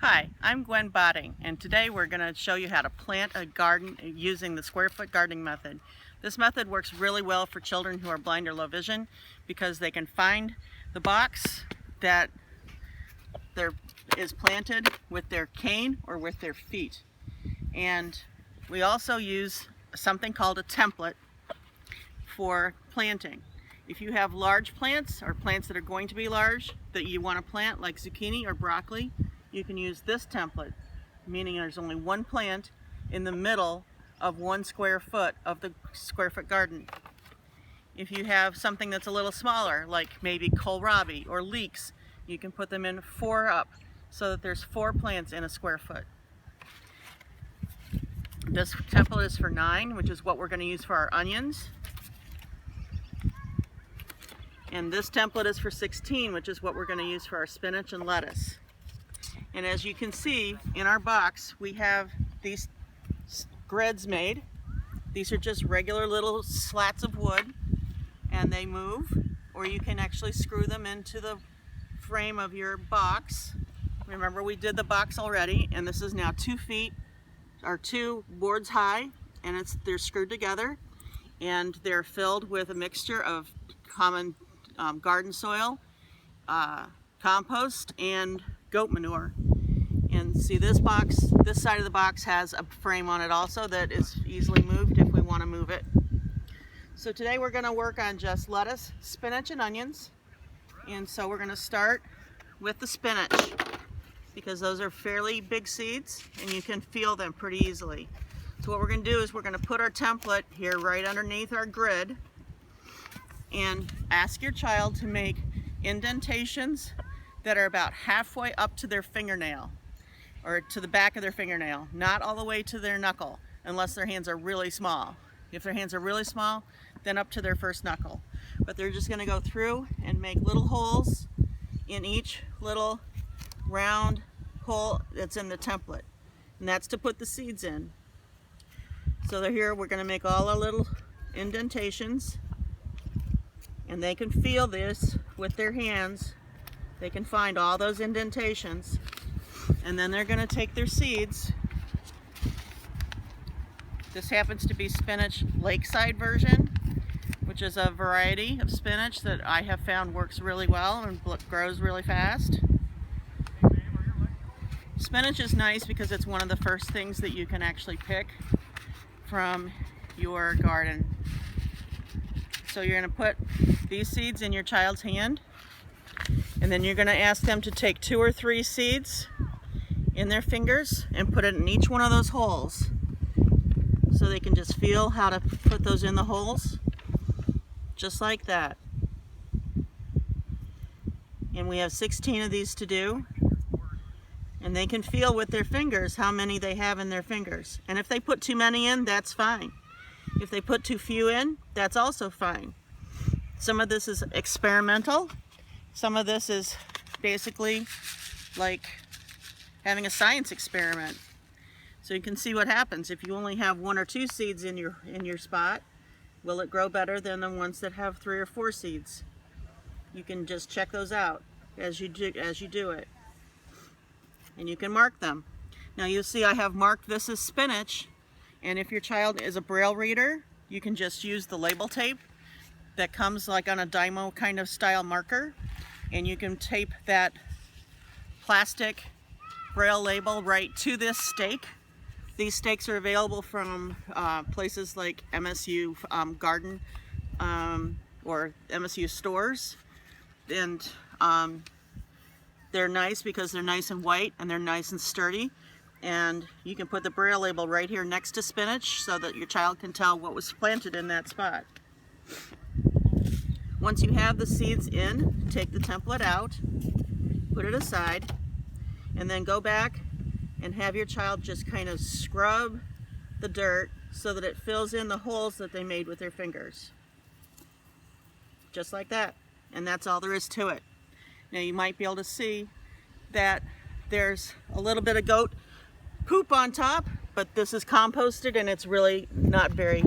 Hi, I'm Gwen Botting, and today we're going to show you how to plant a garden using the square foot gardening method. This method works really well for children who are blind or low vision because they can find the box that is planted with their cane or with their feet. And we also use something called a template for planting. If you have large plants or plants that are going to be large that you want to plant, like zucchini or broccoli, you can use this template, meaning there's only one plant in the middle of 1 square foot of the square foot garden. If you have something that's a little smaller, like maybe kohlrabi or leeks, you can put them in 4 up so that there's 4 plants in a square foot. This template is for 9, which is what we're going to use for our onions. And this template is for 16, which is what we're going to use for our spinach and lettuce. And as you can see in our box, we have these grids made. These are just regular little slats of wood, and they move, or you can actually screw them into the frame of your box. Remember, we did the box already, and this is now 2 feet or 2 boards high, and they're screwed together, and they're filled with a mixture of common garden soil, compost, and goat manure. And see, this side of the box has a frame on it also that is easily moved if we want to move it. So today we're going to work on just lettuce, spinach, and onions. And so we're going to start with the spinach because those are fairly big seeds and you can feel them pretty easily. So what we're going to do is we're going to put our template here right underneath our grid and ask your child to make indentations that are about halfway up to their fingernail or to the back of their fingernail, not all the way to their knuckle unless their hands are really small. If their hands are really small, then up to their first knuckle. But they're just going to go through and make little holes in each little round hole that's in the template, and that's to put the seeds in. So they're here, we're going to make all our little indentations, and they can feel this with their hands. They can find all those indentations, and then they're going to take their seeds. This happens to be spinach lakeside version, which is a variety of spinach that I have found works really well and grows really fast. Spinach is nice because it's one of the first things that you can actually pick from your garden. So you're going to put these seeds in your child's hand, and then you're going to ask them to take 2 or 3 seeds in their fingers and put it in each one of those holes so they can just feel how to put those in the holes, just like that. And we have 16 of these to do, and they can feel with their fingers how many they have in their fingers. And if they put too many in, that's fine. If they put too few in, that's also fine. Some of this is experimental. Some of this is basically like having a science experiment. So you can see what happens if you only have 1 or 2 seeds in your spot. Will it grow better than the ones that have 3 or 4 seeds? You can just check those out as you do it, and you can mark them. Now you'll see I have marked this as spinach, and if your child is a Braille reader, you can just use the label tape that comes like on a Dymo kind of style marker, and you can tape that plastic Braille label right to this stake. These stakes are available from places like MSU Garden or MSU stores, and they're nice because they're nice and white and they're nice and sturdy, and you can put the Braille label right here next to spinach so that your child can tell what was planted in that spot. Once you have the seeds in, take the template out, put it aside, and then go back and have your child just kind of scrub the dirt so that it fills in the holes that they made with their fingers. Just like that. And that's all there is to it. Now you might be able to see that there's a little bit of goat poop on top, but this is composted and it's really not very,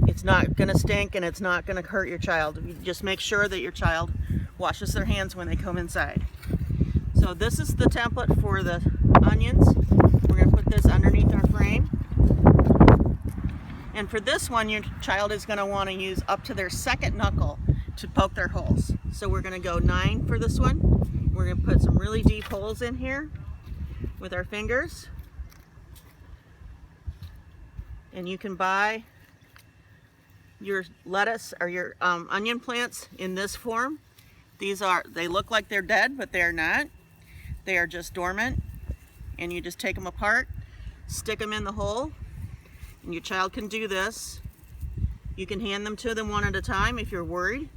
it's not going to stink and it's not going to hurt your child. You just make sure that your child washes their hands when they come inside. So this is the template for the onions. We're going to put this underneath our frame. And for this one, your child is going to want to use up to their second knuckle to poke their holes. So we're going to go 9 for this one. We're going to put some really deep holes in here with our fingers. And you can buy your lettuce or your onion plants in this form. They look like they're dead, but they're not. They are just dormant. And you just take them apart, stick them in the hole, and your child can do this. You can hand them to them one at a time if you're worried.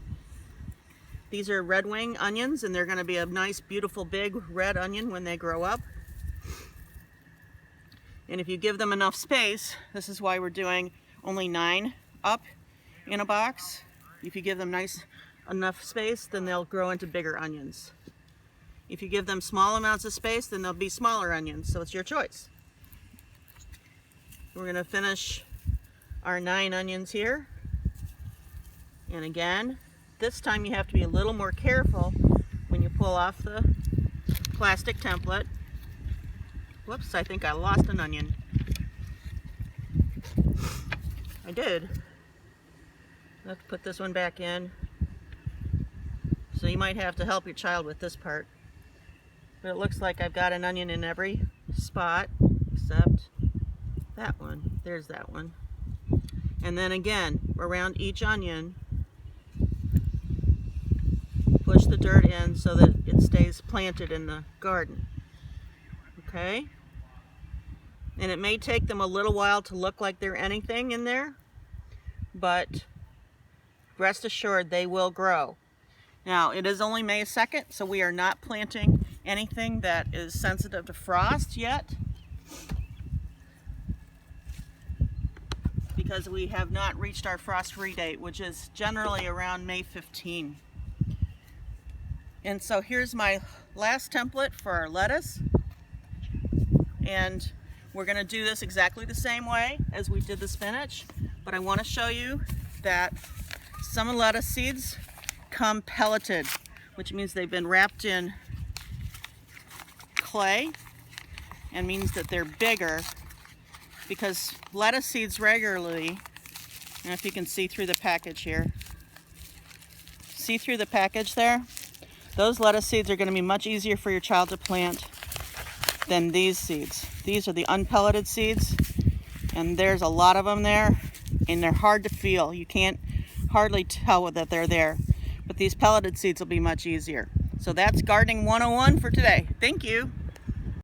These are red wing onions, and they're going to be a nice, beautiful, big red onion when they grow up. And if you give them enough space, this is why we're doing only 9 up in a box. If you give them enough space, then they'll grow into bigger onions. If you give them small amounts of space, then they'll be smaller onions, so it's your choice. We're going to finish our 9 onions here. And again, this time you have to be a little more careful when you pull off the plastic template. Whoops, I think I lost an onion. I did. I have to put this one back in. So you might have to help your child with this part. But it looks like I've got an onion in every spot except that one. There's that one. And then again, around each onion, push the dirt in so that it stays planted in the garden. Okay? And it may take them a little while to look like there's anything in there, but rest assured they will grow. Now, it is only May 2nd, so we are not planting anything that is sensitive to frost yet, because we have not reached our frost-free date, which is generally around May 15. And so here's my last template for our lettuce. And we're going to do this exactly the same way as we did the spinach, but I want to show you that some lettuce seeds come pelleted, which means they've been wrapped in clay, and means that they're bigger, because lettuce seeds regularly, I don't know if you can see through the package here, see through the package there? Those lettuce seeds are going to be much easier for your child to plant than these seeds. These are the unpelleted seeds, and there's a lot of them there, and they're hard to feel. You can't hardly tell that they're there, but these pelleted seeds will be much easier. So that's Gardening 101 for today. Thank you.